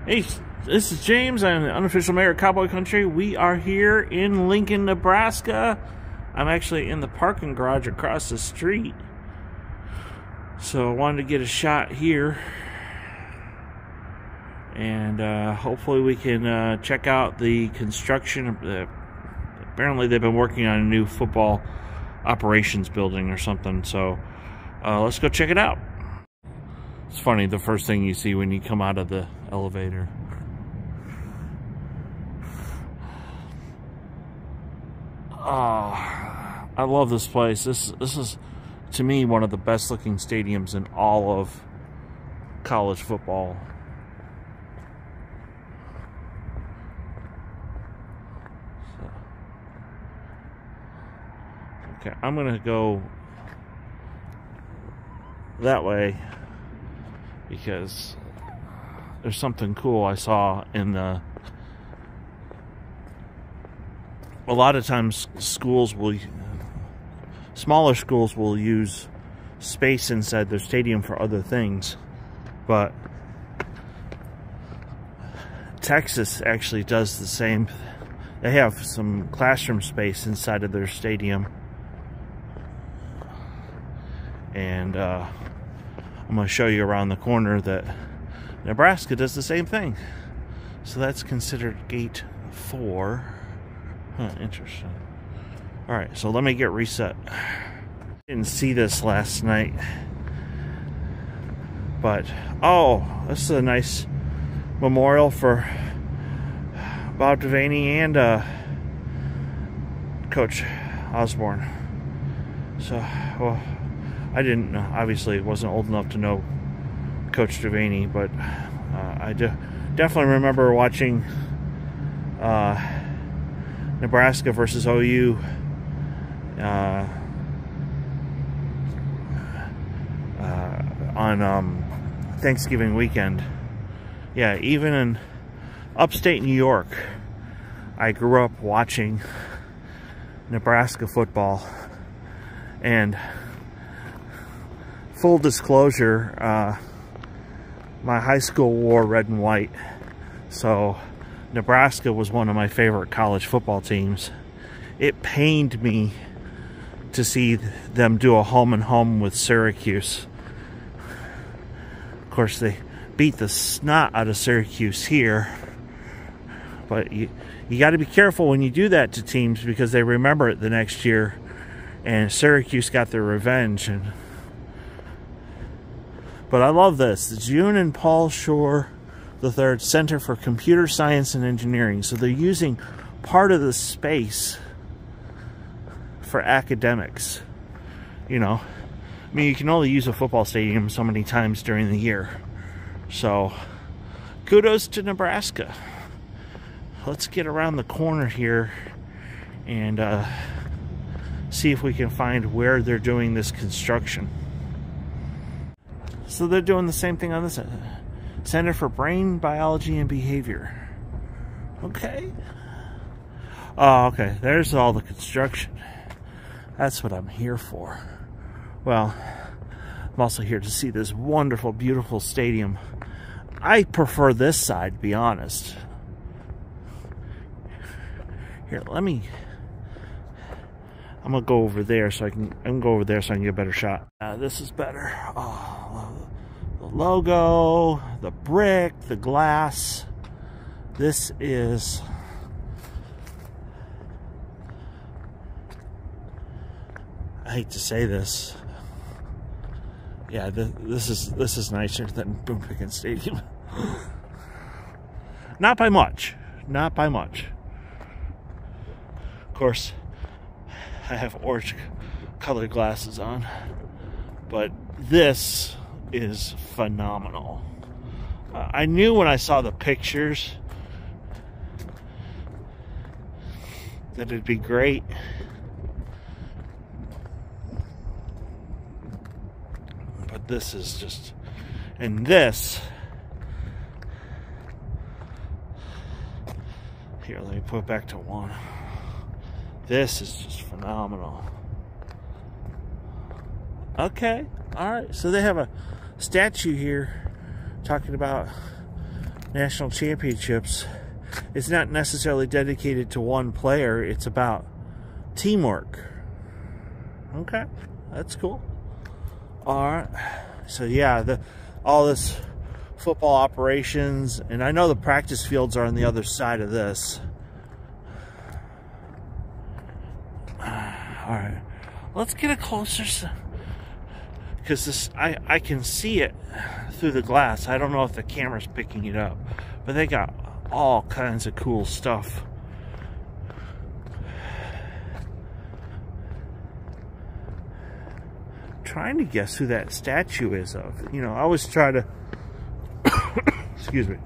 Hey, this is James. I'm the unofficial mayor of Cowboy Country. We are here in Lincoln, Nebraska. I'm actually in the parking garage across the street. So I wanted to get a shot here. And hopefully we can check out the construction. Apparently they've been working on a new football operations building or something. So let's go check it out. It's funny, the first thing you see when you come out of the elevator. Oh, I love this place. This is, to me, one of the best looking stadiums in all of college football. Okay, I'm gonna go that way because there's something cool I saw in the... A lot of times smaller schools will use space inside their stadium for other things, but Texas actually does the same. They have some classroom space inside of their stadium, and I'm going to show you around the corner that Nebraska does the same thing. So that's considered gate 4. Huh, interesting. Alright, so let me get reset. Didn't see this last night, but oh, this is a nice memorial for Bob Devaney and Coach Osborne. So, well, I didn't know, obviously wasn't old enough to know Coach Devaney, but I definitely remember watching Nebraska versus OU on Thanksgiving weekend. Yeah, even in upstate New York, I grew up watching Nebraska football. And full disclosure, my high school wore red and white, so Nebraska was one of my favorite college football teams. It pained me to see them do a home and home with Syracuse. Of course, they beat the snot out of Syracuse here, but you got to be careful when you do that to teams because they remember it the next year, and Syracuse got their revenge. But I love this. The June and Paul Shore III Center for Computer Science and Engineering. So they're using part of the space for academics. You know, I mean, you can only use a football stadium so many times during the year. So kudos to Nebraska. Let's get around the corner here and see if we can find where they're doing this construction. So they're doing the same thing on this Center for Brain Biology and Behavior. Okay. Oh, okay. There's all the construction. That's what I'm here for. Well, I'm also here to see this wonderful, beautiful stadium. I prefer this side, to be honest. Here, I'm gonna go over there so I can go over there so I can get a better shot. This is better. Oh, the logo, the brick, the glass. This is I hate to say this. Yeah, this is nicer than Boone Pickens Stadium. Not by much. Not by much. Of course, I have orange colored glasses on, but this is phenomenal. I knew when I saw the pictures that it'd be great. But this is just, and this, here, let me put it back to 1. This is just phenomenal. Okay, all right. So they have a statue here talking about national championships, it's not necessarily dedicated to one player. It's about teamwork. Okay, that's cool. All right, so yeah, all this football operations, and I know the practice fields are on the other side of this. All right, let's get a closer, because this I can see it through the glass. I don't know if the camera's picking it up, but they got all kinds of cool stuff. Trying to guess who that statue is of. You know, I always try to excuse me,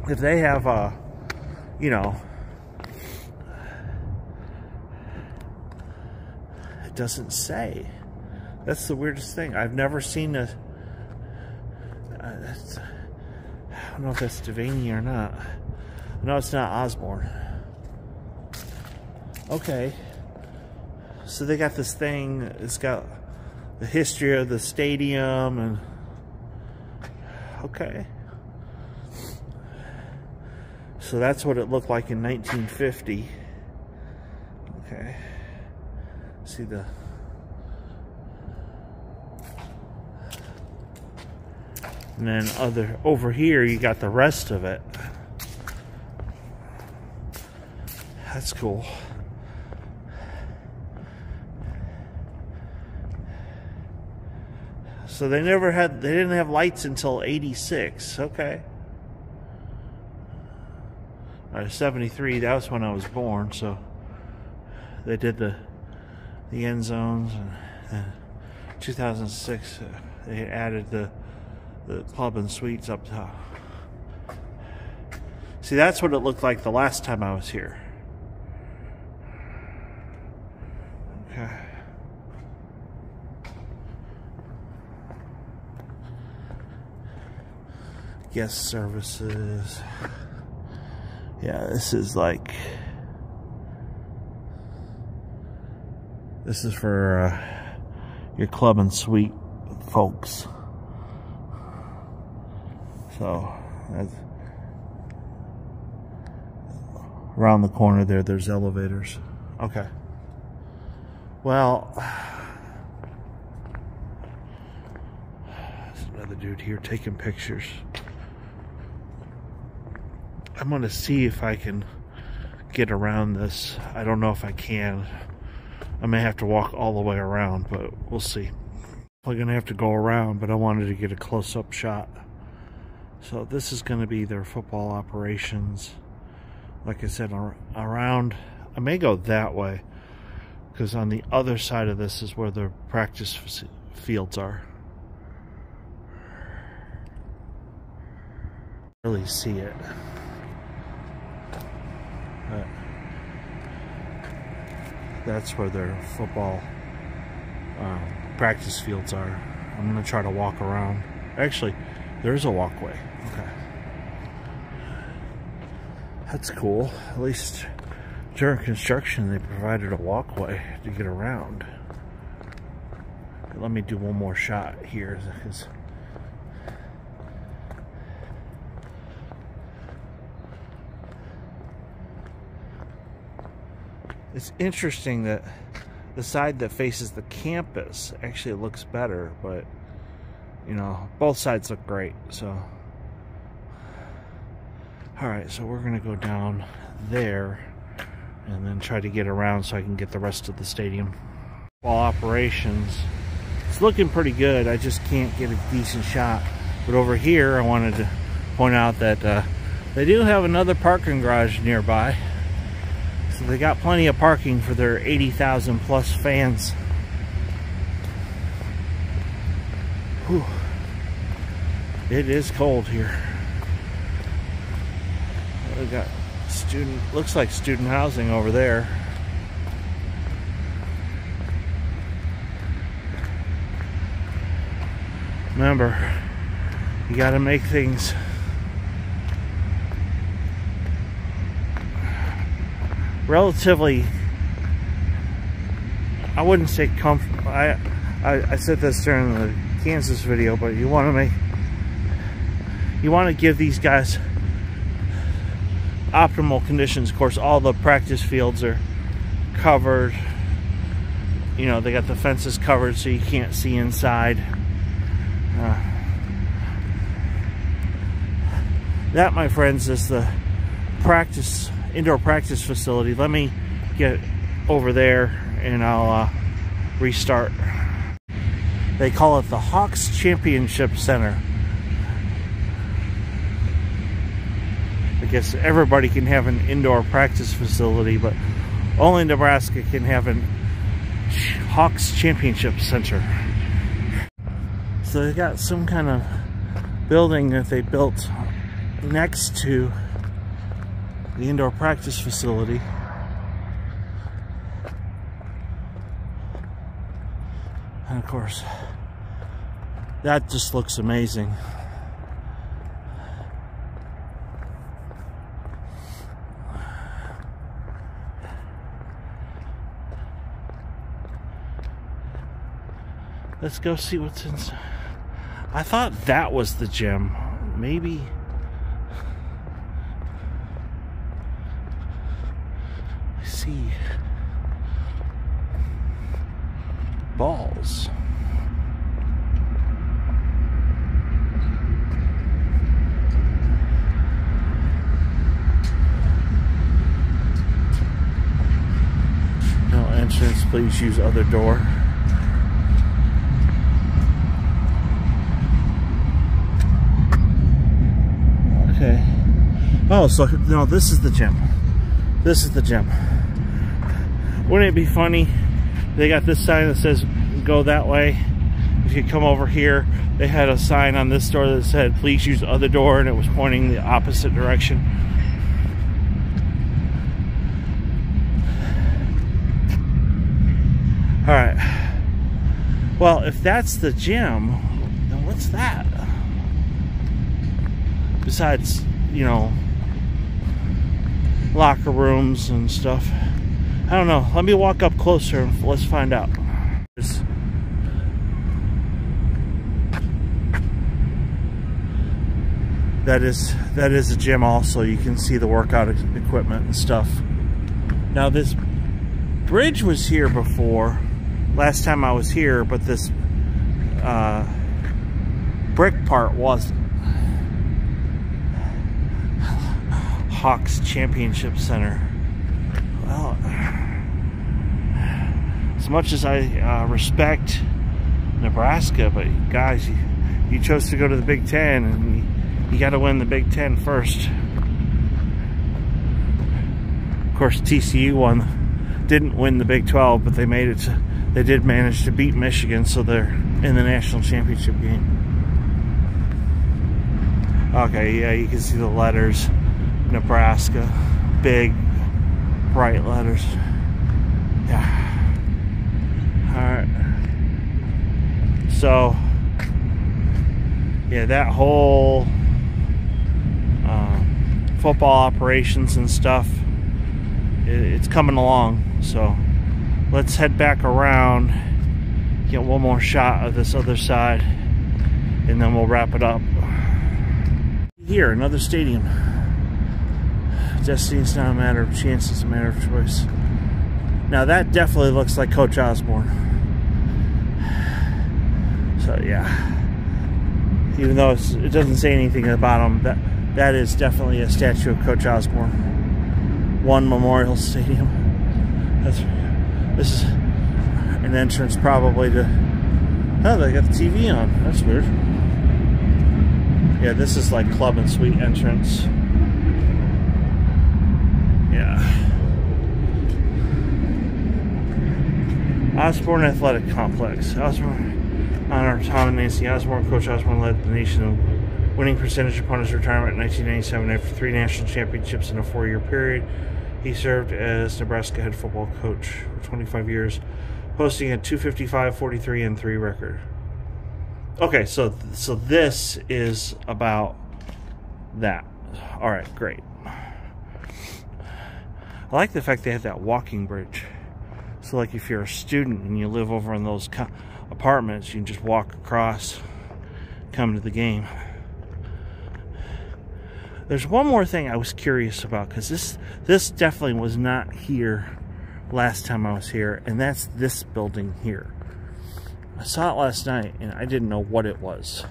if they have you know, it doesn't say. That's the weirdest thing. I've never seen a I don't know if that's Devaney or not. No, it's not Osborne. Okay. So they got this thing, it's got the history of the stadium, and okay. So that's what it looked like in 1950. Okay. See the and then over here you got the rest of it. That's cool. So they didn't have lights until 86. Okay. 73, that was when I was born, so they did the end zones, and 2006 they added the club and suites up top. See, that's what it looked like the last time I was here. Okay. Guest services. Yeah, this is like, this is for your club and suite folks. So that's around the corner there. There's elevators. Okay. Well, there's another dude here taking pictures. I'm gonna see if I can get around this. I don't know if I can. I may have to walk all the way around, but we'll see. I'm gonna have to go around, but I wanted to get a close-up shot. So this is gonna be their football operations. Like I said, around, I may go that way, because on the other side of this is where the practice fields are. Really see it. But that's where their football practice fields are. I'm going to try to walk around. Actually, there's a walkway. Okay. That's cool. At least during construction they provided a walkway to get around. Let me do one more shot here, because it's interesting that the side that faces the campus actually looks better, but you know, both sides look great. So alright, so we're gonna go down there and then try to get around so I can get the rest of the stadium. Ball operations, it's looking pretty good. I just can't get a decent shot. But over here I wanted to point out that they do have another parking garage nearby. So they got plenty of parking for their 80,000 plus fans. Whew. It is cold here. We got looks like student housing over there. Remember, you got to make things relatively, I wouldn't say comfortable. I said this during the Kansas video, but you want to you want to give these guys optimal conditions. Of course, all the practice fields are covered. You know, they got the fences covered so you can't see inside. That, my friends, is the indoor practice facility. Let me get over there and I'll restart. They call it the Hawks Championship Center. I guess everybody can have an indoor practice facility, but only Nebraska can have an Hawks Championship Center. So they got some kind of building that they built next to the indoor practice facility. And of course, that just looks amazing. Let's go see what's inside. I thought that was the gym. Maybe. I see balls. No entrance, please use other door. Okay. Oh, so no, this is the gym. This is the gym. Wouldn't it be funny? They got this sign that says go that way. If you come over here, they had a sign on this door that said please use the other door, and it was pointing the opposite direction. Alright. Well, if that's the gym, then what's that? Besides, you know, locker rooms and stuff. I don't know. Let me walk up closer and let's find out. That is a gym also. You can see the workout equipment and stuff. Now this bridge was here before, last time I was here, but this brick part wasn't. Hawks Championship Center. Well, as much as I respect Nebraska, but guys, you chose to go to the Big Ten, and you got to win the Big Ten first. Of course, TCU didn't win the Big 12, but they made it. They did manage to beat Michigan, so they're in the national championship game. Okay, yeah, you can see the letters. Nebraska, big, bright letters. Yeah. Alright. So, yeah, that whole football operations and stuff, it's coming along. So, let's head back around, get one more shot of this other side, and then we'll wrap it up. Here, another stadium. Destiny's not a matter of chance, it's a matter of choice. Now that definitely looks like Coach Osborne. So yeah, even though it doesn't say anything about him, that is definitely a statue of Coach Osborne. One Memorial Stadium. This is an entrance probably to. Oh, they got the TV on. That's weird. Yeah, this is like club and suite entrance. Osborne Athletic Complex. Osborne, honor Tom and Nancy Osborne. Coach Osborne led the nation in winning percentage upon his retirement in 1997 after 3 national championships in a 4-year period. He served as Nebraska head football coach for 25 years, posting a 255, 43, and 3 record. Okay, so this is about that. All right, great. I like the fact they have that walking bridge. So like if you're a student and you live over in those apartments, you can just walk across, come to the game. There's one more thing I was curious about, because this definitely was not here last time I was here, and that's this building here. I saw it last night, and I didn't know what it was.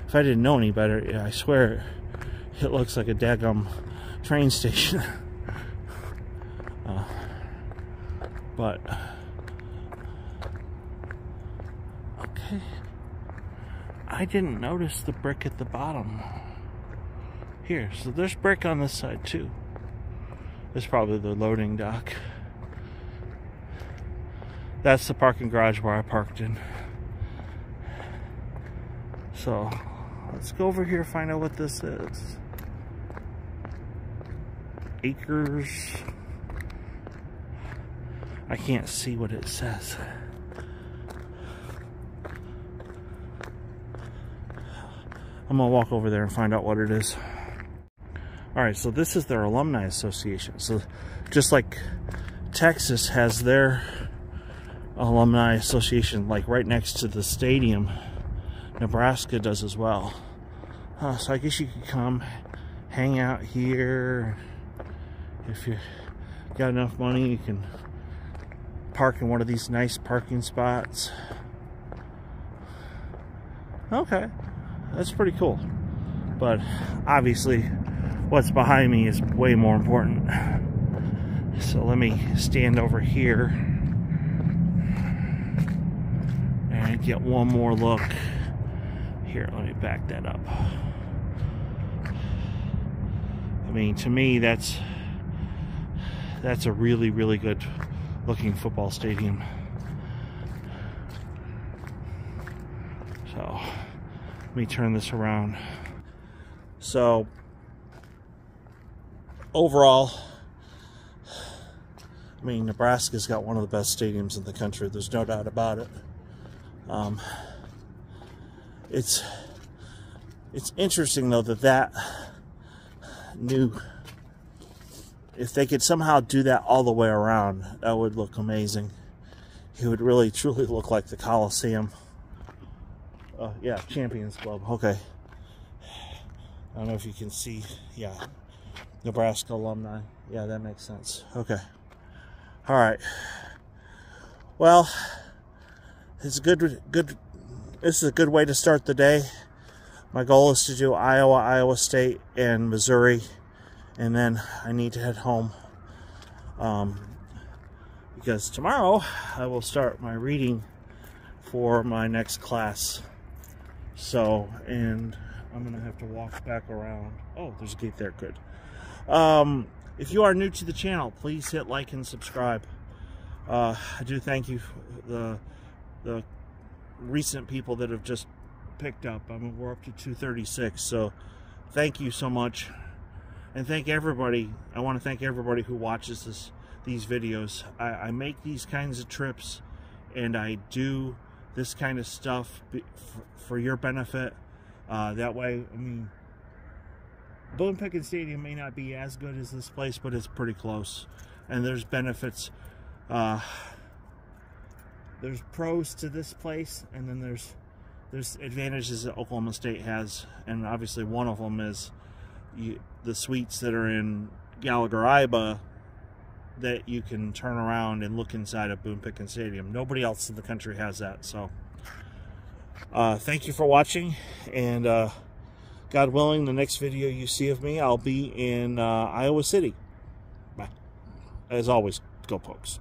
If I didn't know any better, I swear it looks like a daggum train station. But okay, I didn't notice the brick at the bottom here. So there's brick on this side too. It's probably the loading dock. That's the parking garage where I parked in. So let's go over here and find out what this is. Acres. I can't see what it says. I'm gonna walk over there and find out what it is. Alright, so this is their alumni association. So just like Texas has their alumni association, like right next to the stadium, Nebraska does as well. So I guess you could come hang out here. If you got enough money, you can park in one of these nice parking spots. Okay, that's pretty cool. But obviously what's behind me is way more important. So let me stand over here and get one more look. Here, let me back that up. I mean, to me, that's a really, really good looking football stadium. So let me turn this around. So overall, I mean, Nebraska's got one of the best stadiums in the country. There's no doubt about it. It's interesting though that new, if they could somehow do that all the way around, that would look amazing. It would really truly look like the Coliseum. Yeah, Champions Club. Okay. I don't know if you can see. Yeah, Nebraska alumni. Yeah, that makes sense. Okay. All right. Well, it's good. This is a good way to start the day. My goal is to do Iowa, Iowa State, and Missouri, and then I need to head home because tomorrow I will start my reading for my next class. So, and I'm gonna have to walk back around. Oh, there's a gate there. Good. If you are new to the channel, please hit like and subscribe. I do thank you for the recent people that have just picked up. I mean, we're up to 236, so thank you so much, and thank everybody. I want to thank everybody who watches these videos. I make these kinds of trips, and I do this kind of stuff for your benefit. That way, I mean, Boone Pickens Stadium may not be as good as this place, but it's pretty close, and there's benefits. There's pros to this place, and then there's advantages that Oklahoma State has, and obviously one of them is the suites that are in Gallagher-Iba that you can turn around and look inside of Boone Pickens Stadium. Nobody else in the country has that. So thank you for watching, and God willing, the next video you see of me, I'll be in Iowa City. Bye. As always, go Pokes.